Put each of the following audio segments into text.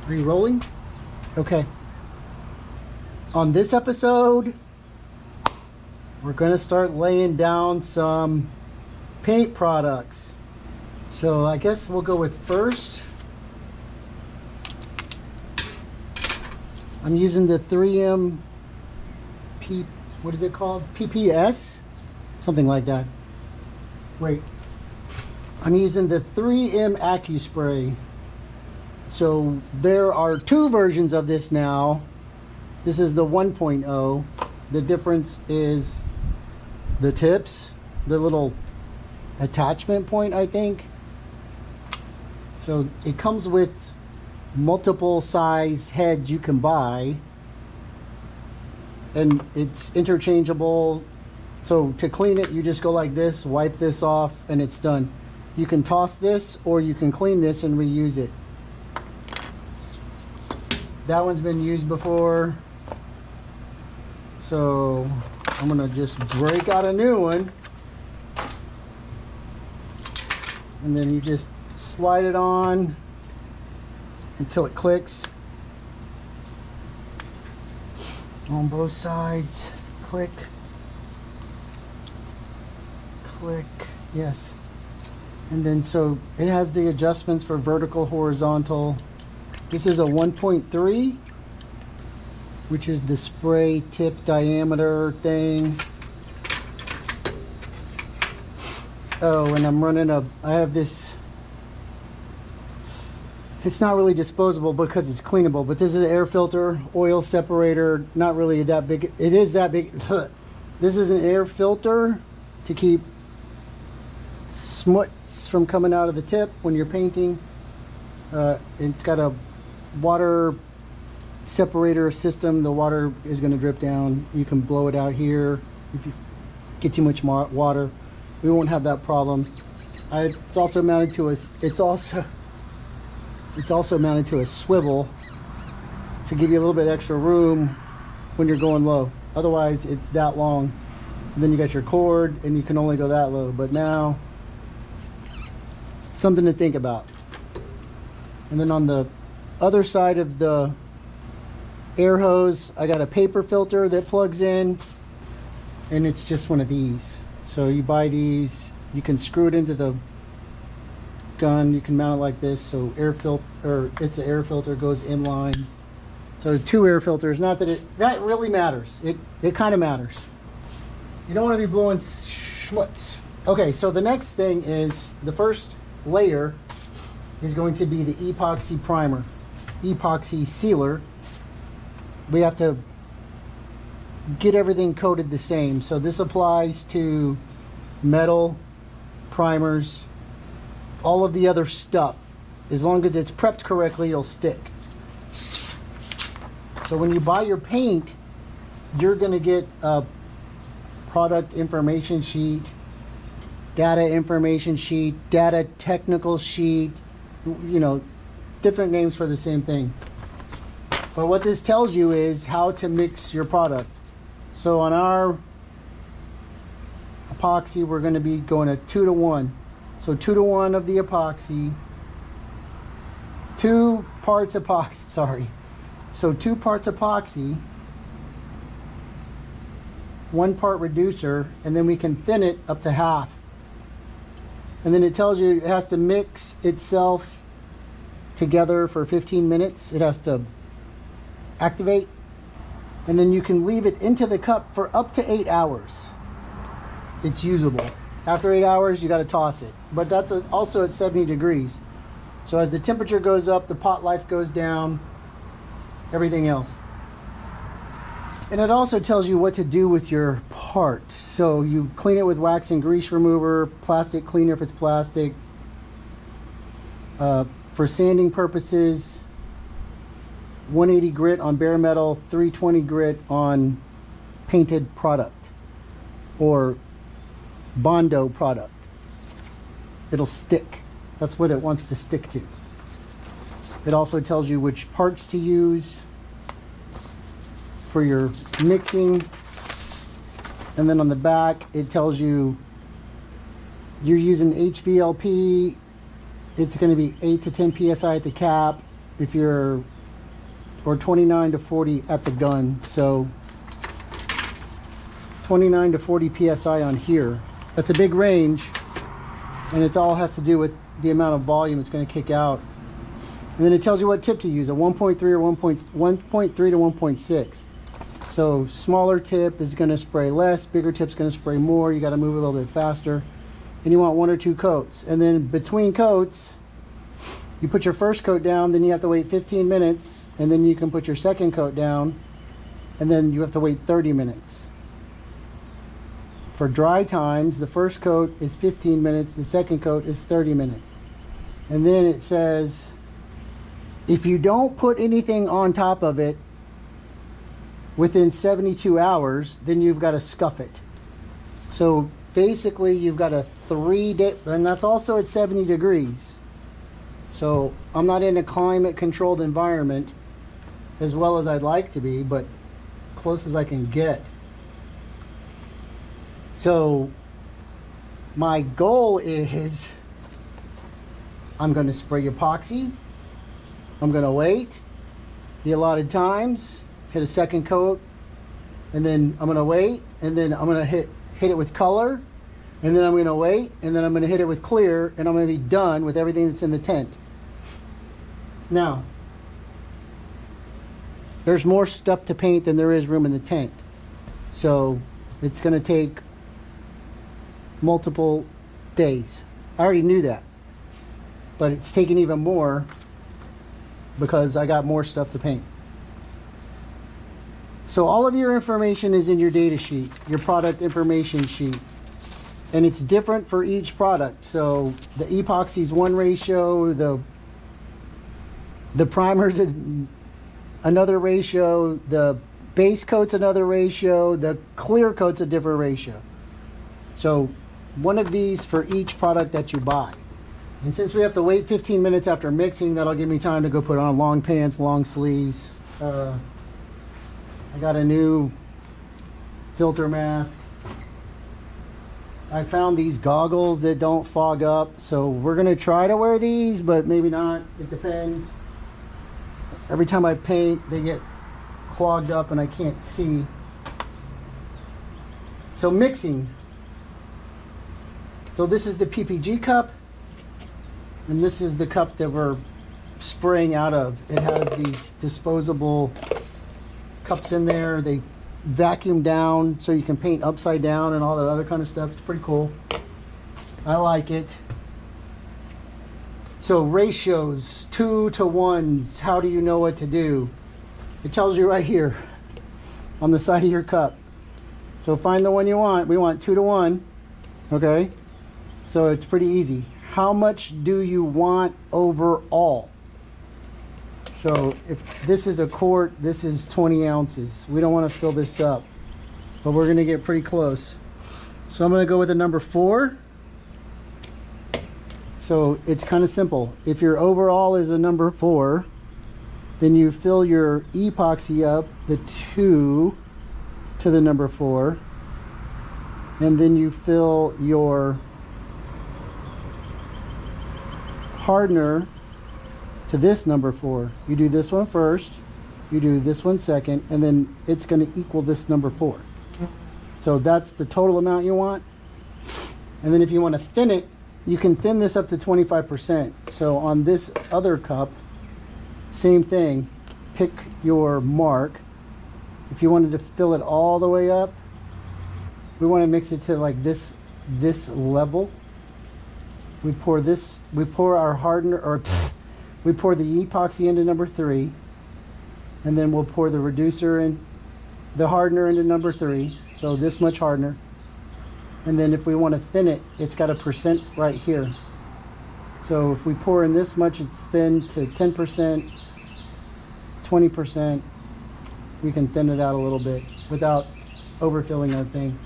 Re-rolling? Okay. On this episode, we're gonna start laying down some paint products. So I guess we'll go with first. I'm using the 3M what is it called? PPS? Something like that. Wait. I'm using the 3M AccuSpray. So there are two versions of this now. This is the 1.0. The difference is the tips, the little attachment point, I think. So it comes with multiple size heads you can buy, and it's interchangeable. So to clean it, you just go like this, wipe this off, and it's done. You can toss this, or you can clean this and reuse it. That one's been used before, so I'm gonna just break out a new one, and then you just slide it on until it clicks on both sides. Click, click, yes. And then so it has the adjustments for vertical, horizontal. This is a 1.3, which is the spray tip diameter thing. Oh, and I'm running I have this, it's not really disposable because it's cleanable, but this is an air filter, oil separator, not really that big. It is that big. This is an air filter to keep smuts from coming out of the tip when you're painting. It's got a water separator system. The water is going to drip down. You can blow it out here if you get too much water. We won't have that problem. It's also mounted to a swivel to give you a little bit extra room when you're going low. Otherwise, it's that long. And then you got your cord, and you can only go that low. But now, something to think about. And then on the other side of the air hose, I got a paper filter that plugs in, and it's just one of these. So you buy these, you can screw it into the gun, you can mount it like this. So it's an air filter, goes in line. So 2 air filters. Not that that really matters. It kind of matters. You don't want to be blowing schmutz. Okay, so the next thing is, the first layer is going to be the epoxy primer, epoxy sealer. We have to get everything coated the same. So this applies to metal, primers, all of the other stuff. As long as it's prepped correctly, it'll stick. So when you buy your paint, you're gonna get a product information sheet, data information sheet, data technical sheet, you know, different names for the same thing. But what this tells you is how to mix your product. So on our epoxy, we're going to be going a 2-to-1. So 2-to-1 of the epoxy, 2 parts epoxy, sorry. So 2 parts epoxy, 1 part reducer, and then we can thin it up to half. And then it tells you it has to mix itself together for 15 minutes. It has to activate, and then you can leave it into the cup for up to 8 hours. It's usable. After 8 hours, you got to toss it. But that's also at 70 degrees. So as the temperature goes up, the pot life goes down, everything else. And it also tells you what to do with your part. So you clean it with wax and grease remover, plastic cleaner if it's plastic. For sanding purposes, 180 grit on bare metal, 320 grit on painted product or Bondo product. It'll stick. That's what it wants to stick to. It also tells you which parts to use for your mixing. And then on the back, it tells you you're using HVLP. It's going to be 8 to 10 psi at the cap. If you're or 29 to 40 at the gun. So 29 to 40 psi on here. That's a big range, and it all has to do with the amount of volume it's going to kick out. And then it tells you what tip to use, a 1.3 or 1.3 to 1.6. So smaller tip is going to spray less, bigger tip's going to spray more. You got to move a little bit faster. And you want 1 or 2 coats. And then between coats, you put your first coat down, then you have to wait 15 minutes, and then you can put your second coat down, and then you have to wait 30 minutes. For dry times, the first coat is 15 minutes, the second coat is 30 minutes. And then it says, if you don't put anything on top of it within 72 hours, then you've got to scuff it. So basically you've got a 3-day, and that's also at 70 degrees. So I'm not in a climate controlled environment as well as I'd like to be, but as close as I can get. So my goal is I'm going to spray epoxy. I'm going to wait the allotted times, hit a second coat, and then I'm going to wait, and then I'm going to hit it with color, and then I'm going to wait, and then I'm going to hit it with clear, and I'm going to be done with everything that's in the tent. Now, there's more stuff to paint than there is room in the tent. So it's going to take multiple days. I already knew that, but it's taking even more because I got more stuff to paint. So all of your information is in your data sheet, your product information sheet, and it's different for each product. So the epoxy is one ratio, the primer's another ratio, the base coat's another ratio, the clear coat's a different ratio. So one of these for each product that you buy. And since we have to wait 15 minutes after mixing, that'll give me time to go put on long pants, long sleeves. I got a new filter mask. I found these goggles that don't fog up, so we're gonna try to wear these, but maybe not, it depends. Every time I paint, they get clogged up and I can't see. So mixing. So this is the PPG cup, and this is the cup that we're spraying out of. It has these disposable cups in there. They vacuum down so you can paint upside down and all that other kind of stuff. It's pretty cool. I like it. So ratios, 2 to 1s. How do you know what to do? It tells you right here on the side of your cup. So find the one you want. We want 2 to 1. Okay. So it's pretty easy. How much do you want overall? So if this is a quart, this is 20 ounces. We don't want to fill this up, but we're going to get pretty close. So I'm going to go with a number 4. So it's kind of simple. If your overall is a number 4, then you fill your epoxy up, the 2 to the number 4, and then you fill your hardener to this number 4. You do this one first, you do this one second, and then it's going to equal this number 4. So that's the total amount you want. And then if you want to thin it, you can thin this up to 25%. So on this other cup, same thing, pick your mark. If you wanted to fill it all the way up, we want to mix it to like this level. We pour our hardener, or we pour the epoxy into number 3, and then we'll pour the reducer and the hardener into number 3. So this much hardener. And then if we want to thin it, it's got a percent right here. So if we pour in this much, it's thinned to 10%, 20. We can thin it out a little bit without overfilling our thing.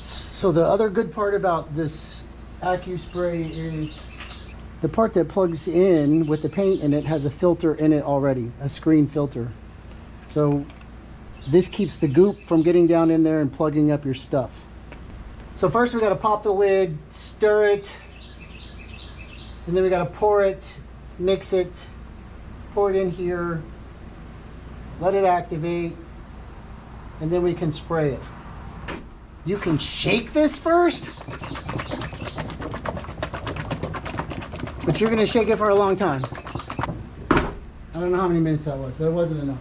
So the other good part about this AccuSpray is the part that plugs in with the paint in it has a filter in it already, a screen filter. So this keeps the goop from getting down in there and plugging up your stuff. So first we got to pop the lid, stir it, and then we got to pour it, mix it, pour it in here, let it activate, and then we can spray it. You can shake this first, but you're gonna shake it for a long time. I don't know how many minutes that was, but it wasn't enough.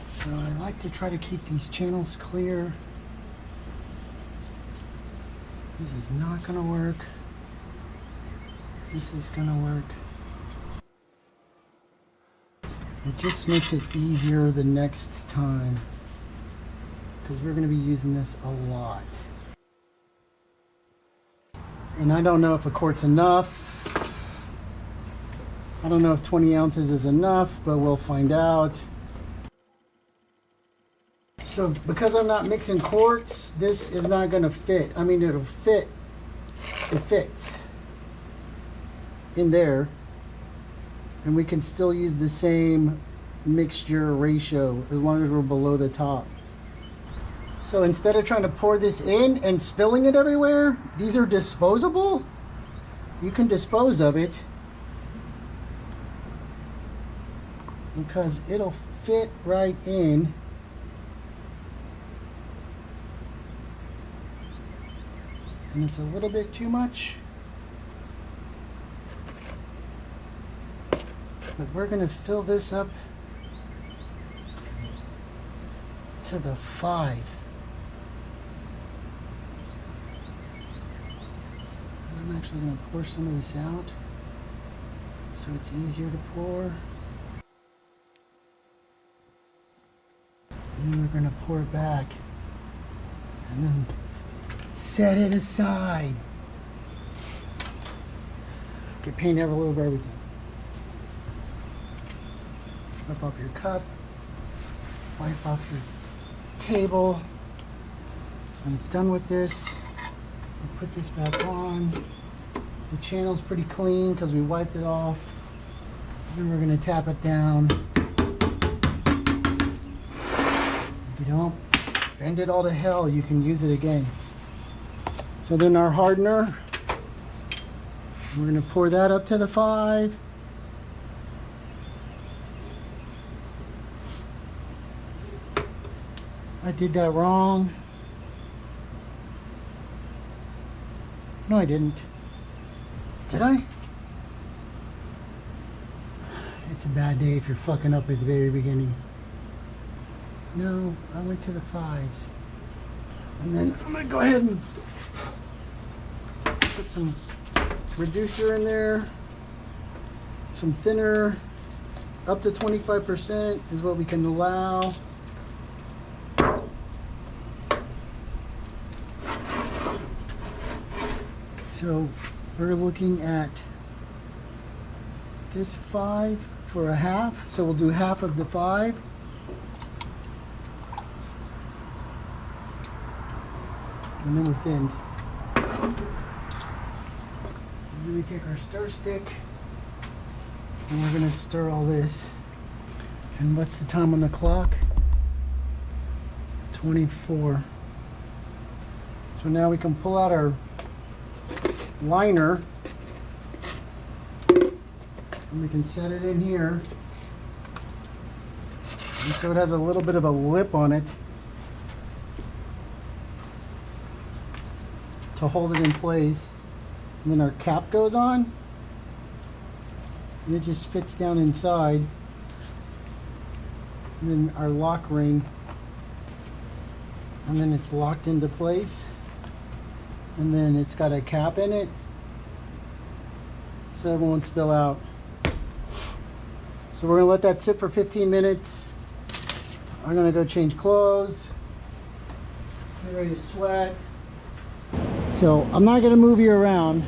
So I like to try to keep these channels clear. This is not gonna work. This is gonna work. It just makes it easier the next time, because we're gonna be using this a lot. And I don't know if a quart's enough. I don't know if 20 ounces is enough, but we'll find out. So because I'm not mixing quarts, this is not gonna fit. I mean, it'll fit. It fits in there. And we can still use the same mixture ratio as long as we're below the top. So instead of trying to pour this in and spilling it everywhere, these are disposable. You can dispose of it because it'll fit right in. And it's a little bit too much. But we're going to fill this up to the 5. I'm actually going to pour some of this out so it's easier to pour. And then we're going to pour it back and then set it aside. Get paint every little bit of everything. Wipe off your cup, wipe off your table. I'm done with this. I'll put this back on. The channel's pretty clean because we wiped it off. Then we're going to tap it down. If you don't bend it all to hell, you can use it again. So then our hardener, we're going to pour that up to the 5. I did that wrong. No, I didn't. Did I? It's a bad day if you're fucking up at the very beginning. No, I went to the 5s. And then I'm gonna go ahead and put some reducer in there. Some thinner. Up to 25% is what we can allow. So we're looking at this 5 for a half. So we'll do half of the 5. And then we're thinned. And then we take our stir stick and we're gonna stir all this. And what's the time on the clock? 24. So now we can pull out our liner and we can set it in here, and so it has a little bit of a lip on it to hold it in place, and then our cap goes on and it just fits down inside, and then our lock ring, and then it's locked into place. And then it's got a cap in it so it won't spill out. So we're gonna let that sit for 15 minutes. I'm gonna go change clothes, get ready to sweat. So I'm not gonna move you around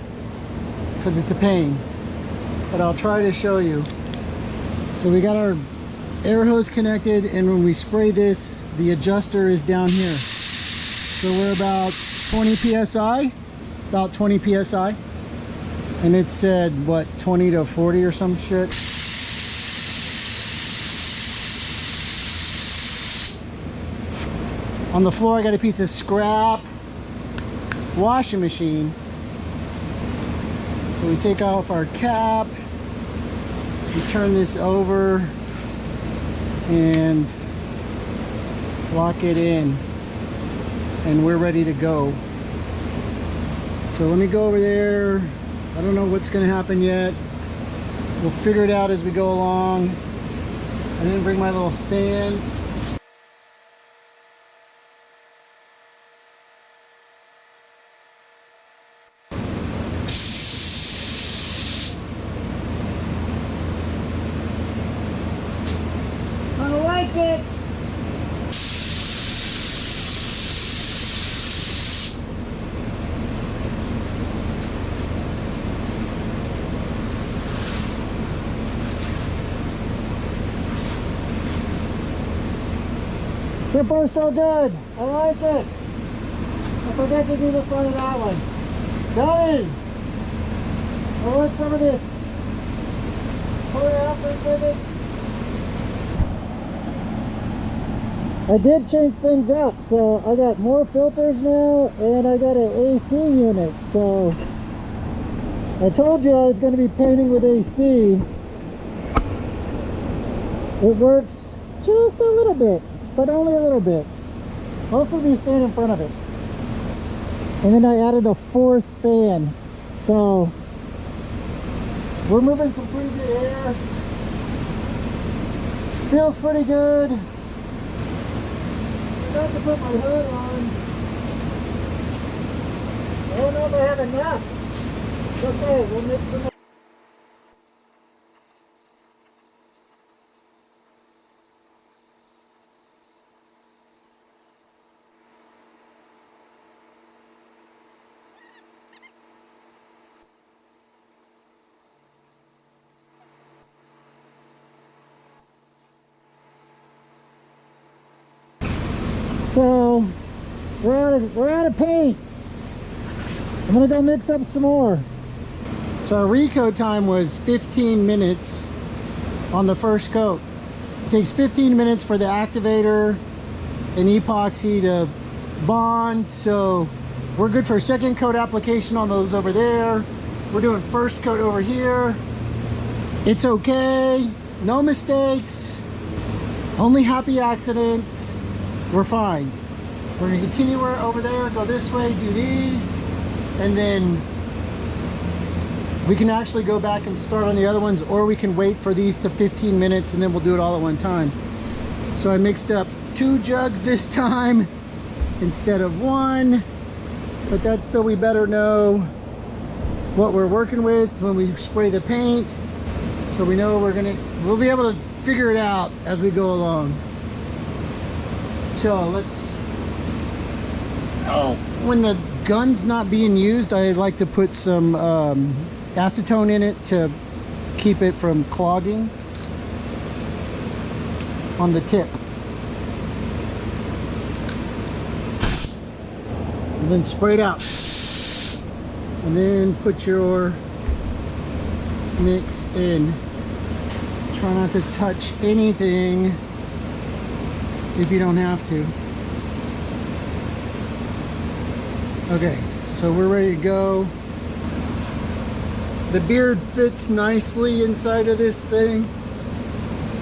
because it's a pain, but I'll try to show you. So we got our air hose connected, and when we spray this, the adjuster is down here. So we're about 20 psi, about 20 psi, and it said what, 20 to 40 or some shit. On the floor I got a piece of scrap washing machine, we take off our cap, we turn this over and lock it in, and we're ready to go. So let me go over there. I don't know what's going to happen yet. We'll figure it out as we go along. I didn't bring my little stand. I like it. So far so good. I like it. I forgot to do the front of that one. Johnny! I'll let some of this pull it out for a second. I did change things up, so I got more filters now and I got an AC unit. So I told you I was going to be painting with AC. It works just a little bit, but only a little bit. Mostly if you stand in front of it. And then I added a fourth fan. So we're moving some pretty good air. Feels pretty good. I got to put my hood on. I don't know if I have enough. It's okay, we'll mix some more. So we're out of paint. I'm gonna go mix up some more. So our recoat time was 15 minutes on the first coat. It takes 15 minutes for the activator and epoxy to bond. So we're good for second coat application on those over there. We're doing first coat over here. It's okay, no mistakes, only happy accidents. We're fine. We're gonna continue over there, go this way, do these, and then we can actually go back and start on the other ones, or we can wait for these to 15 minutes and then we'll do it all at one time. So I mixed up 2 jugs this time instead of 1, but that's so we better know what we're working with when we spray the paint, so we know we'll be able to figure it out as we go along. So when the gun's not being used, I like to put some acetone in it to keep it from clogging on the tip. And then spray it out. And then put your mix in. Try not to touch anything if you don't have to. Okay, so we're ready to go. The beard fits nicely inside of this thing.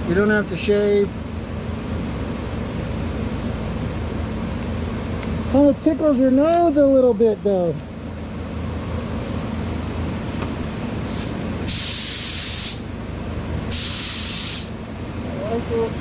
You don't have to shave. Kind of tickles your nose a little bit though. I like it.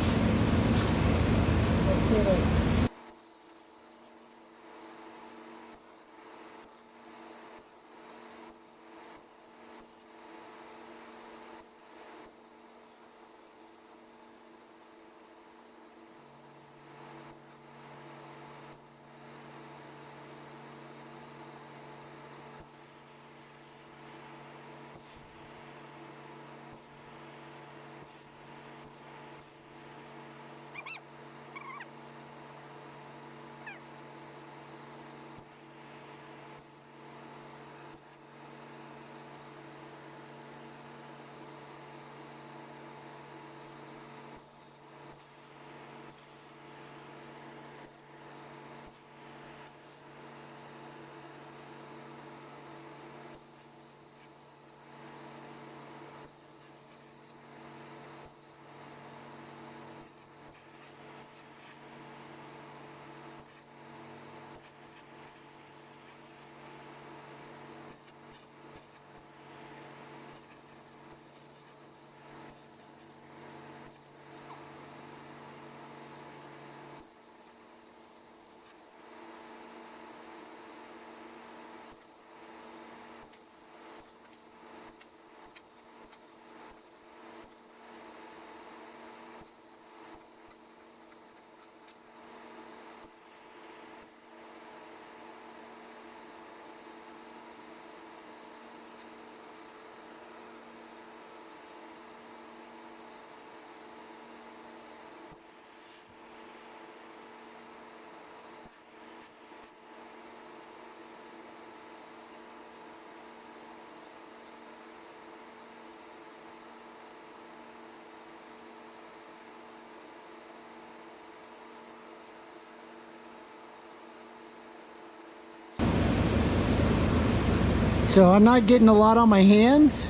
So I'm not getting a lot on my hands.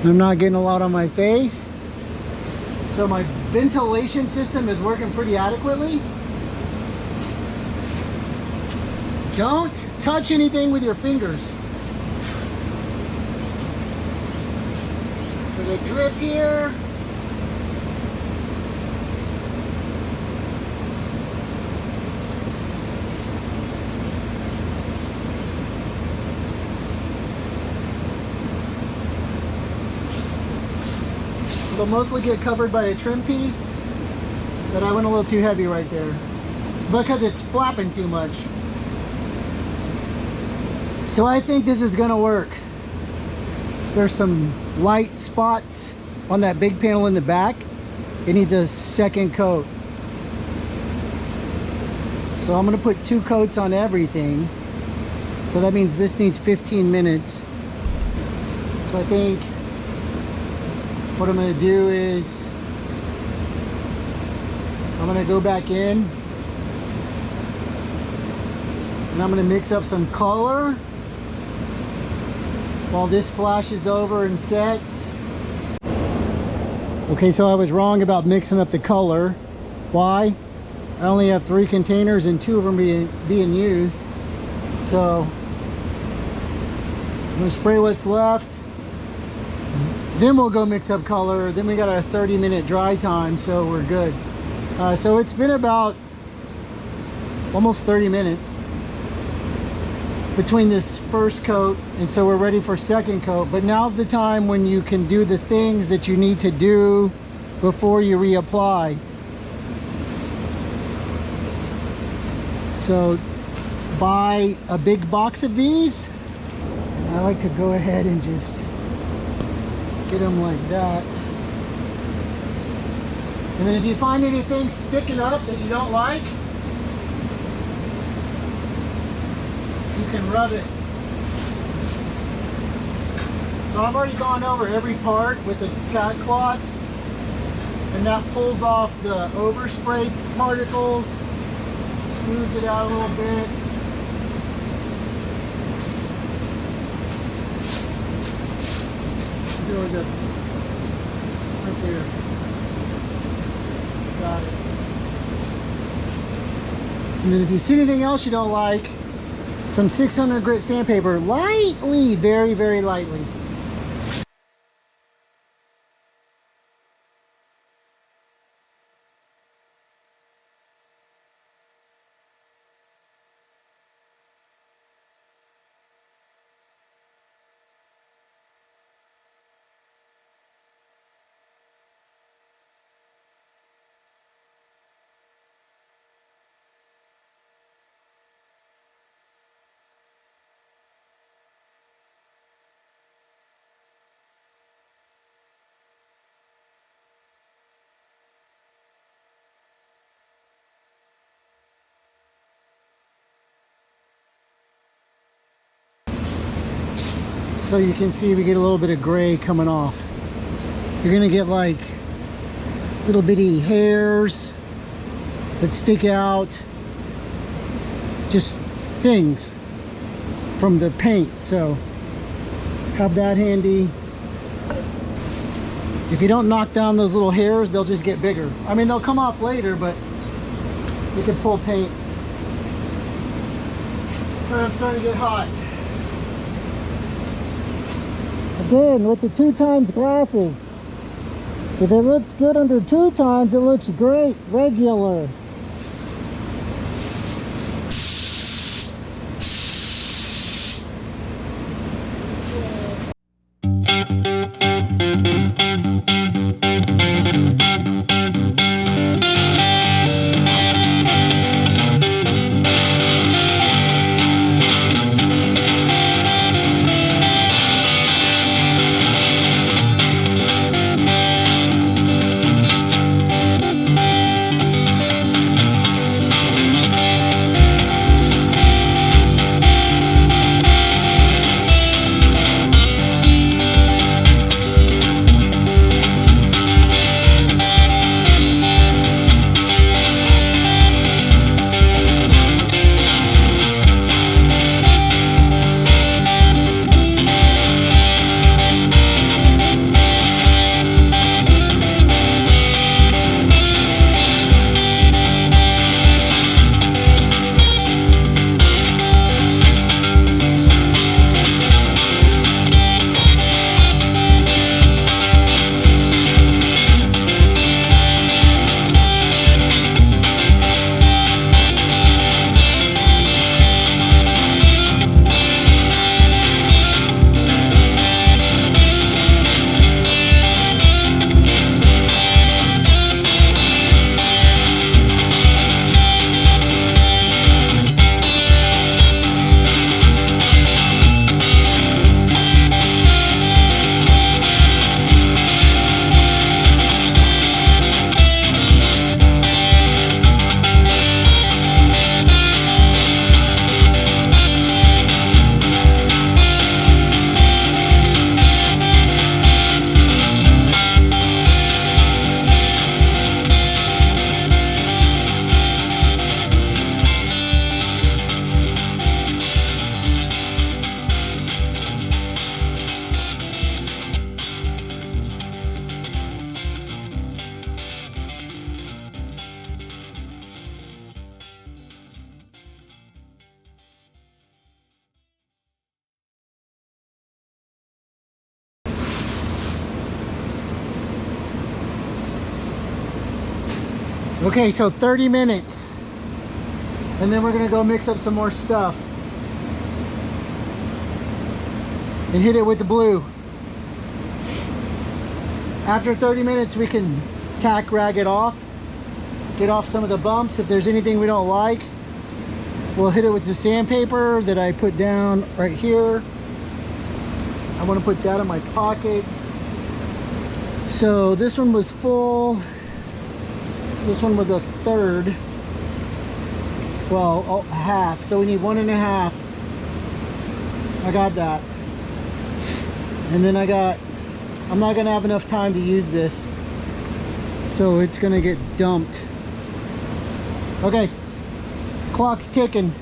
I'm not getting a lot on my face. So my ventilation system is working pretty adequately. Don't touch anything with your fingers. For the drip here. It'll mostly get covered by a trim piece, but I went a little too heavy right there because it's flapping too much. So I think this is gonna work. There's some light spots on that big panel in the back. It needs a second coat. So I'm gonna put 2 coats on everything. So that means this needs 15 minutes. So I think what I'm going to do is I'm going to go back in and I'm going to mix up some color while this flashes over and sets. Okay, so I was wrong about mixing up the color. Why? I only have 3 containers and 2 of them being used. So I'm going to spray what's left. Then we'll go mix up color. Then we got a 30-minute dry time, so we're good. So it's been about almost 30 minutes between this first coat, and so we're ready for second coat. But now's the time when you can do the things that you need to do before you reapply. So buy a big box of these. I like to go ahead and just get them like that. And then if you find anything sticking up that you don't like, you can rub it. So I've already gone over every part with the tack cloth, and that pulls off the overspray particles, smooths it out a little bit. There was a right there. Got it. And then if you see anything else you don't like, some 600 grit sandpaper, lightly, very, very lightly. So you can see we get a little bit of gray coming off. You're gonna get like little bitty hairs that stick out, just things from the paint. So have that handy. If you don't knock down those little hairs, they'll just get bigger. I mean, they'll come off later, but you can pull paint. All right, I'm starting to get hot. Again, with the 2x glasses. If it looks good under 2x, it looks great, regular. Okay, so 30 minutes. And then we're gonna go mix up some more stuff. And hit it with the blue. After 30 minutes, we can tack rag it off. Get off some of the bumps. If there's anything we don't like, we'll hit it with the sandpaper that I put down right here. I want to put that in my pocket. So this one was full. This one was a third. Well, half. So we need 1.5. I got that. And then I'm not gonna have enough time to use this. So it's gonna get dumped. Okay, clock's ticking.